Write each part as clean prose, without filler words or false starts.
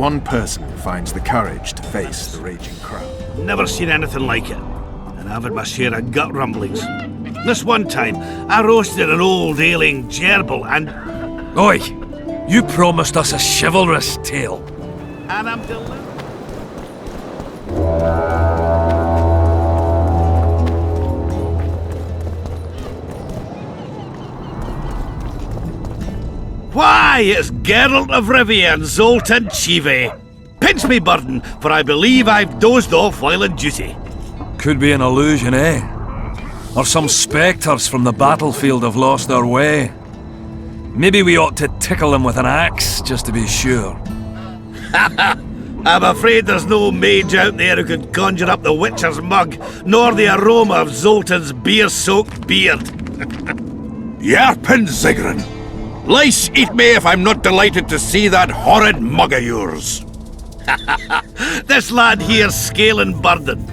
one person finds the courage to face the raging crowd. Never seen anything like it. And I've had my share of gut rumblings. This one time, I roasted an old ailing gerbil and... Oi! You promised us a chivalrous tale. And I'm delivered. Why, it's Geralt of Rivia and Zoltan Chive. Pinch me, Burden, for I believe I've dozed off while on duty. Could be an illusion, eh? Or some spectres from the battlefield have lost their way. Maybe we ought to tickle them with an axe, just to be sure. I'm afraid there's no mage out there who could conjure up the Witcher's mug, nor the aroma of Zoltan's beer-soaked beard. Yarpen Zigrin! Lice eat me if I'm not delighted to see that horrid mug of yours. This lad here's scaling Burden.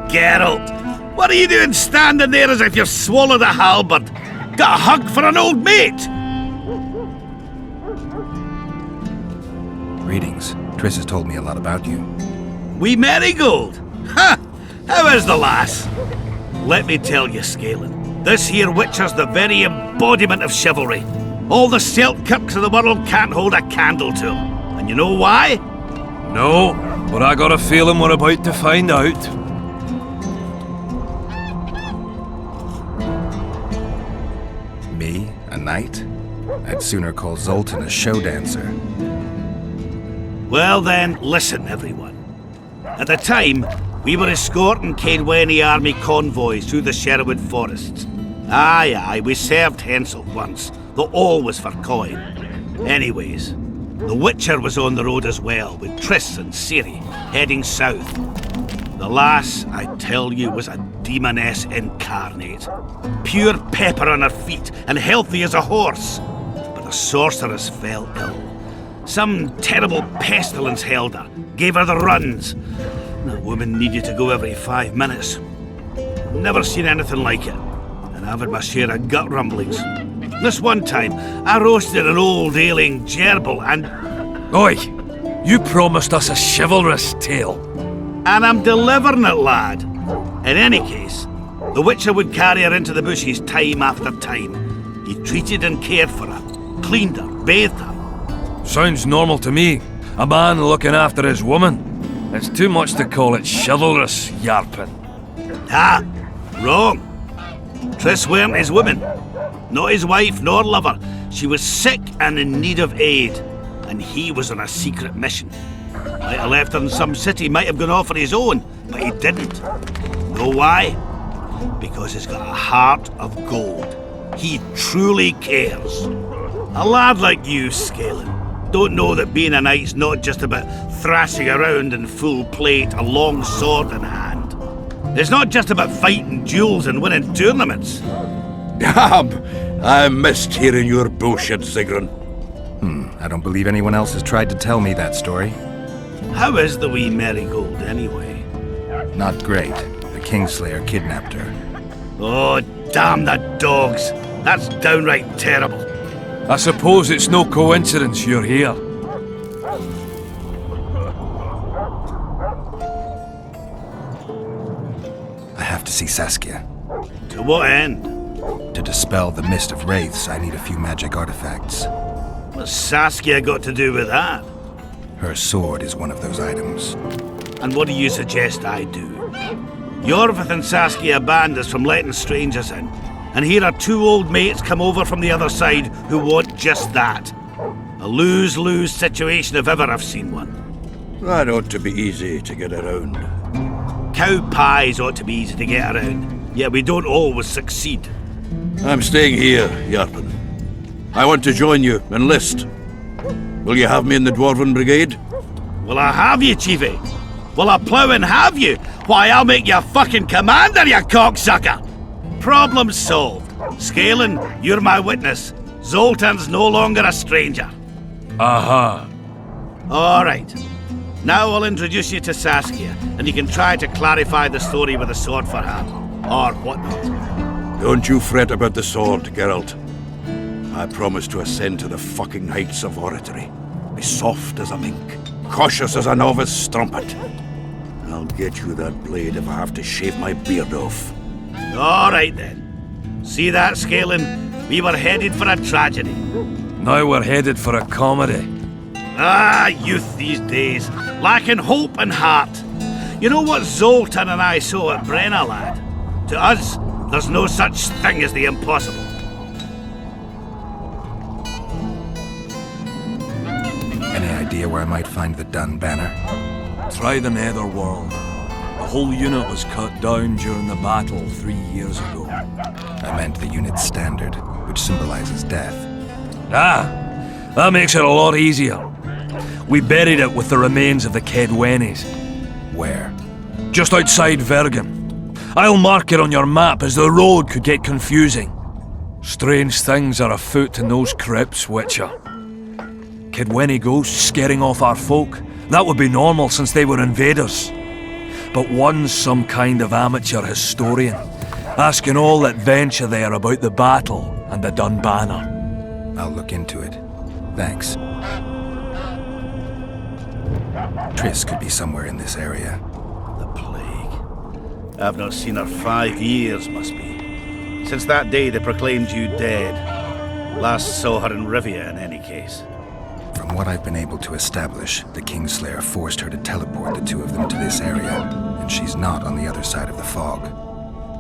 Geralt, what are you doing standing there as if you've swallowed a halberd? Got a hug for an old mate? Greetings. Triss has told me a lot about you. Wee Marigold? Ha! How is the lass? Let me tell you, Scalen, this here Witcher's the very embodiment of chivalry. All the Selkirks of the world can't hold a candle to him. And you know why? No, but I got a feeling we're about to find out. Me? A knight? I'd sooner call Zoltan a show dancer. Well then, listen everyone. At the time, we were escorting Caedwene army convoys through the Sherwood forests. Aye, we served Hensel once, though all was for coin. Anyways, the Witcher was on the road as well, with Triss and Ciri, heading south. The lass, I tell you, was a demoness incarnate. Pure pepper on her feet, and healthy as a horse. But the sorceress fell ill. Some terrible pestilence held her, gave her the runs. That woman needed to go every 5 minutes. Never seen anything like it, and I've had my share of gut rumblings. This one time, I roasted an old ailing gerbil and... Oi! You promised us a chivalrous tale. And I'm delivering it, lad. In any case, the Witcher would carry her into the bushes time after time. He treated and cared for her, cleaned her, bathed her. Sounds normal to me. A man looking after his woman. It's too much to call it chivalrous, Yarpen. Ah, wrong. Triss weren't his woman. Not his wife nor lover. She was sick and in need of aid. And he was on a secret mission. Might have left her in some city, might have gone off on his own, but he didn't. Know why? Because he's got a heart of gold. He truly cares. A lad like you, Scalen, don't know that being a knight's not just about thrashing around in full plate, a long sword in hand. It's not just about fighting duels and winning tournaments. Damn! I missed hearing your bullshit, Zigrin. I don't believe anyone else has tried to tell me that story. How is the wee Marigold, anyway? Not great. The Kingslayer kidnapped her. Oh, damn the dogs! That's downright terrible. I suppose it's no coincidence you're here. I have to see Saskia. To what end? To dispel the mist of wraiths, I need a few magic artifacts. What's Saskia got to do with that? Her sword is one of those items. And what do you suggest I do? Yorvith and Saskia banned us from letting strangers in. And here are two old mates come over from the other side who want just that. A lose-lose situation if ever I've seen one. That ought to be easy to get around. Cow pies ought to be easy to get around, yet we don't always succeed. I'm staying here, Yarpen. I want to join you, enlist. Will you have me in the Dwarven Brigade? Will I have you, Chiefy? Will I plough and have you? Why, I'll make you fucking commander, you cocksucker! Problem solved. Scalen, you're my witness. Zoltan's no longer a stranger. Aha. All right. Now I'll introduce you to Saskia, and you can try to clarify the story with a sword for her. Or whatnot. Don't you fret about the sword, Geralt. I promise to ascend to the fucking heights of oratory. be soft as a mink, cautious as a novice strumpet. I'll get you that blade if I have to shave my beard off. All right then. See that, Scalen? We were headed for a tragedy. Now we're headed for a comedy. Ah, youth these days, lacking hope and heart. You know what Zoltan and I saw at Brenna, lad? To us, there's no such thing as the impossible. Any idea where I might find the Dun banner? Try the Netherworld. The whole unit was cut down during the battle 3 years ago. I meant the unit's standard, which symbolizes death. Ah, that makes it a lot easier. We buried it with the remains of the Kedwenis. Where? Just outside Vergen. I'll mark it on your map as the road could get confusing. Strange things are afoot in those crypts, Witcher. Kedweni ghosts scaring off our folk. That would be normal since they were invaders. But one's some kind of amateur historian, asking all that venture there about the battle and the Dun banner. I'll look into it. Thanks. Triss could be somewhere in this area. The plague. I've not seen her 5 years, must be. Since that day they proclaimed you dead. Last saw her in Rivia, in any case. From what I've been able to establish, the Kingslayer forced her to teleport the two of them to this area, and she's not on the other side of the fog.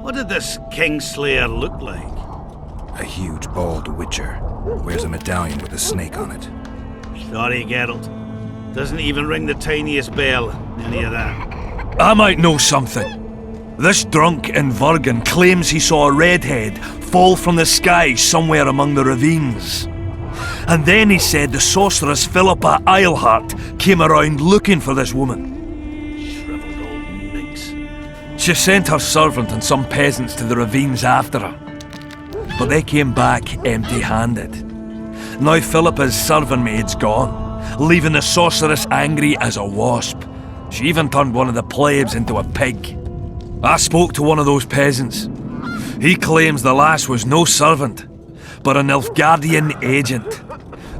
What did this Kingslayer look like? A huge, bald witcher. Wears a medallion with a snake on it. Sorry, Geralt. Doesn't even ring the tiniest bell, any of that. I might know something. This drunk in Vergen claims he saw a redhead fall from the sky somewhere among the ravines. And then he said the sorceress Philippa Eilhart came around looking for this woman. Shriveled old minx. She sent her servant and some peasants to the ravines after her. But they came back empty-handed. Now Philippa's servant maid's gone, leaving the sorceress angry as a wasp. She even turned one of the plebs into a pig. I spoke to one of those peasants. He claims the lass was no servant, but an Nilfgaardian agent.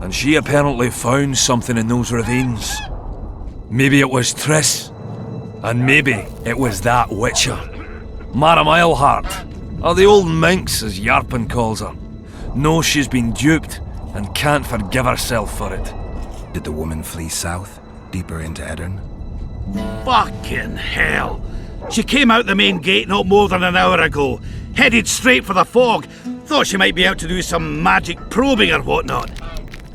And she apparently found something in those ravines. Maybe it was Triss. And maybe it was that Witcher. Madame Eilhart, or the old minx as Yarpen calls her, knows she's been duped and can't forgive herself for it. Did the woman flee south, deeper into Edirn? Fucking hell! She came out the main gate not more than an hour ago, headed straight for the fog. Thought she might be out to do some magic probing or whatnot.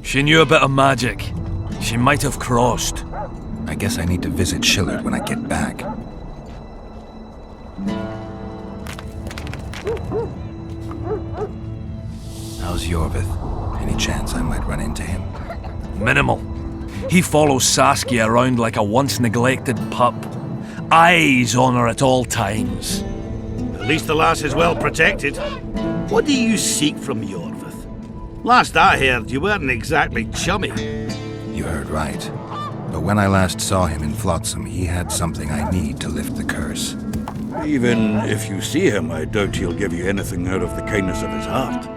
She knew a bit of magic. She might have crossed. I guess I need to visit Shillard when I get back. How's Yorvith? Any chance I might run into him? Minimal. He follows Saskia around like a once-neglected pup. Eyes on her at all times. At least the lass is well protected. What do you seek from Yorvith? Last I heard, you weren't exactly chummy. You heard right. But when I last saw him in Flotsam, he had something I need to lift the curse. Even if you see him, I doubt he'll give you anything out of the kindness of his heart.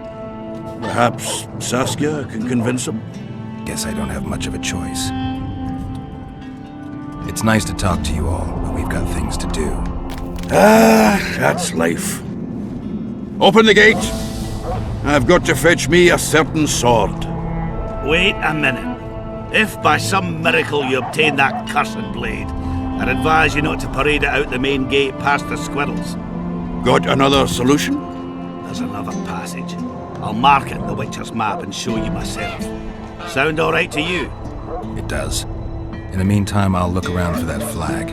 Perhaps Saskia can convince him? Guess I don't have much of a choice. It's nice to talk to you all, but we've got things to do. Ah, that's life. Open the gate! I've got to fetch me a certain sword. Wait a minute. If by some miracle you obtain that cursed blade, I'd advise you not to parade it out the main gate past the squirrels. Got another solution? There's another passage. I'll mark it in the Witcher's map and show you myself. Sound all right to you? It does. In the meantime, I'll look around for that flag.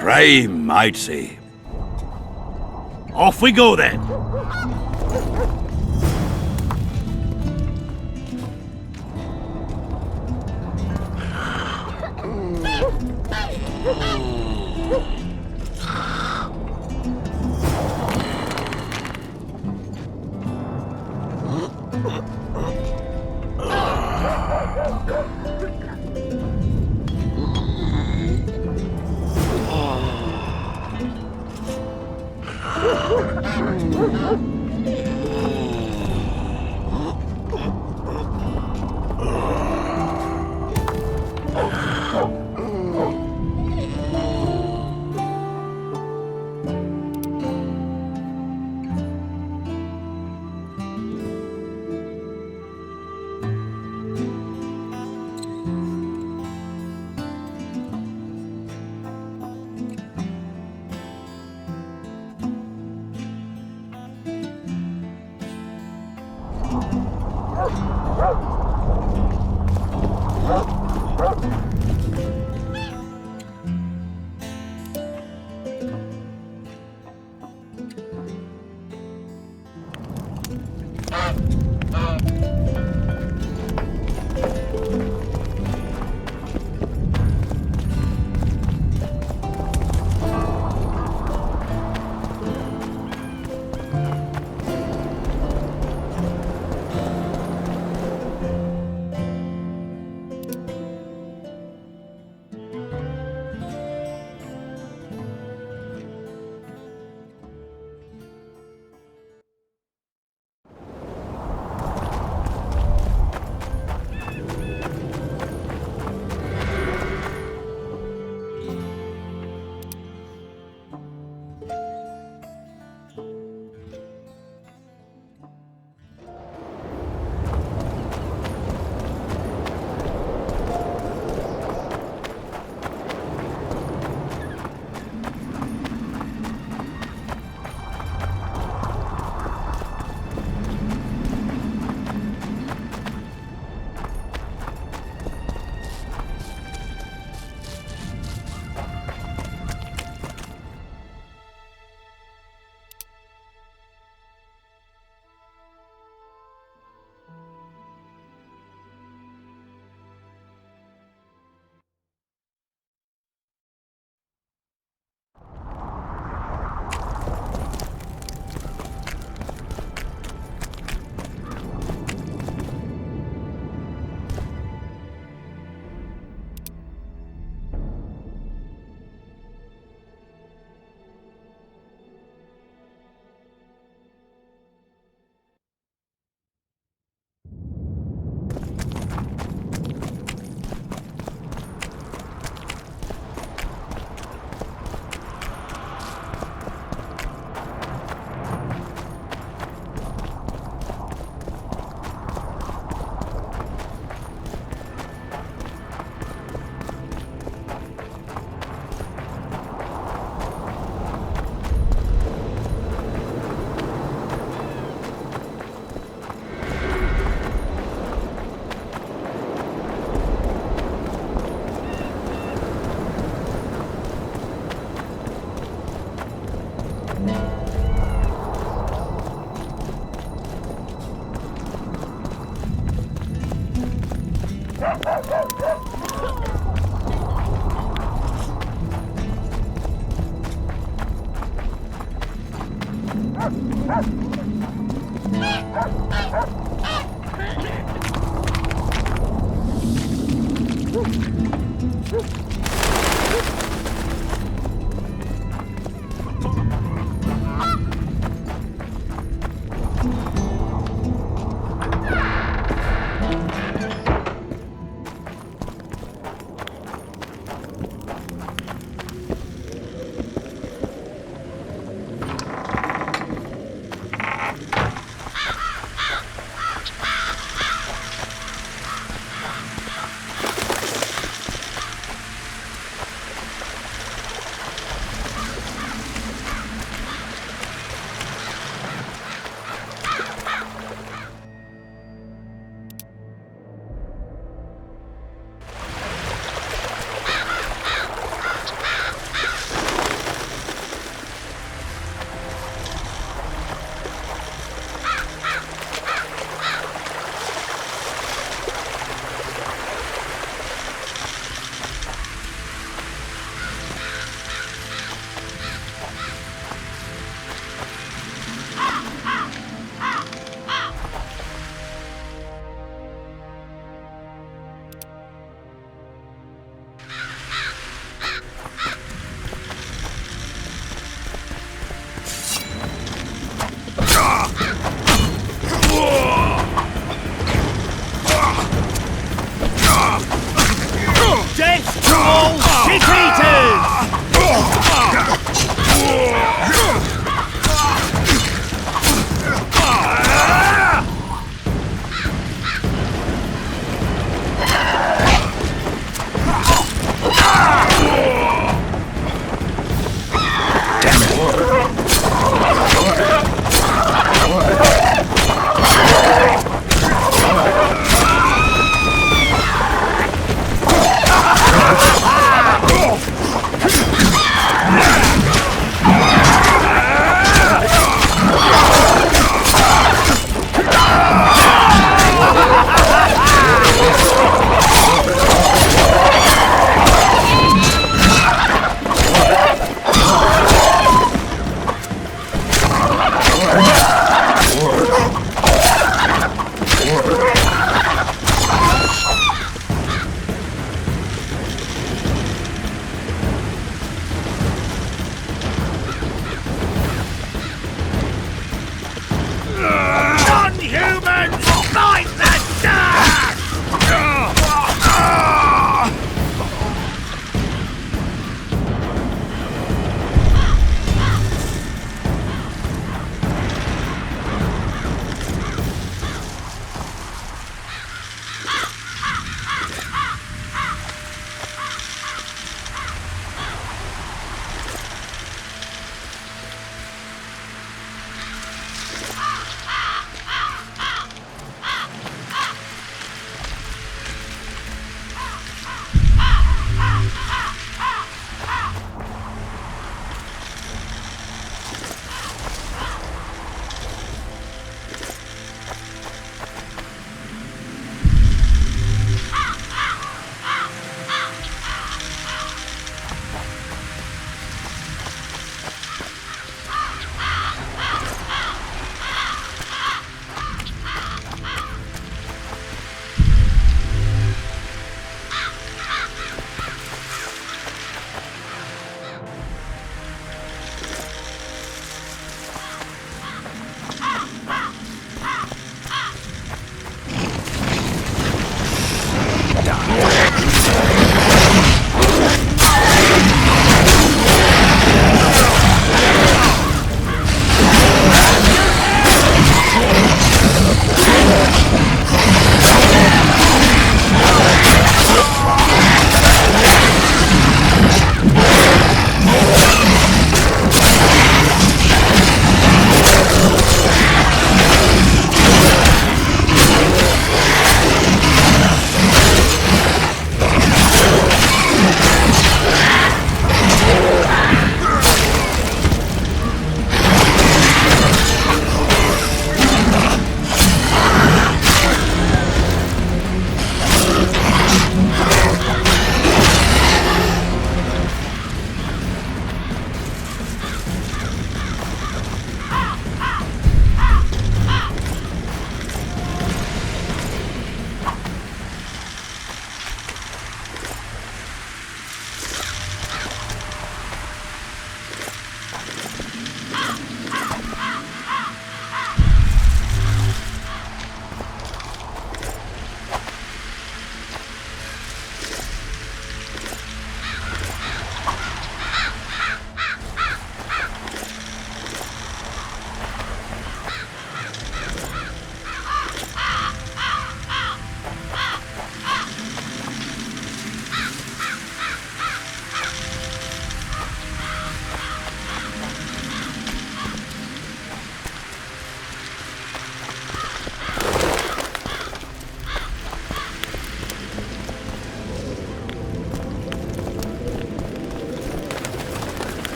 Prime, I'd say. Off we go then.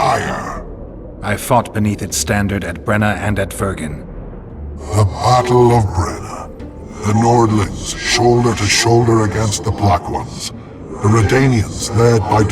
fire. I fought beneath its standard at Brenna and at Vergen. The Battle of Brenna. The Nordlings shoulder to shoulder against the Black Ones. The Redanians led by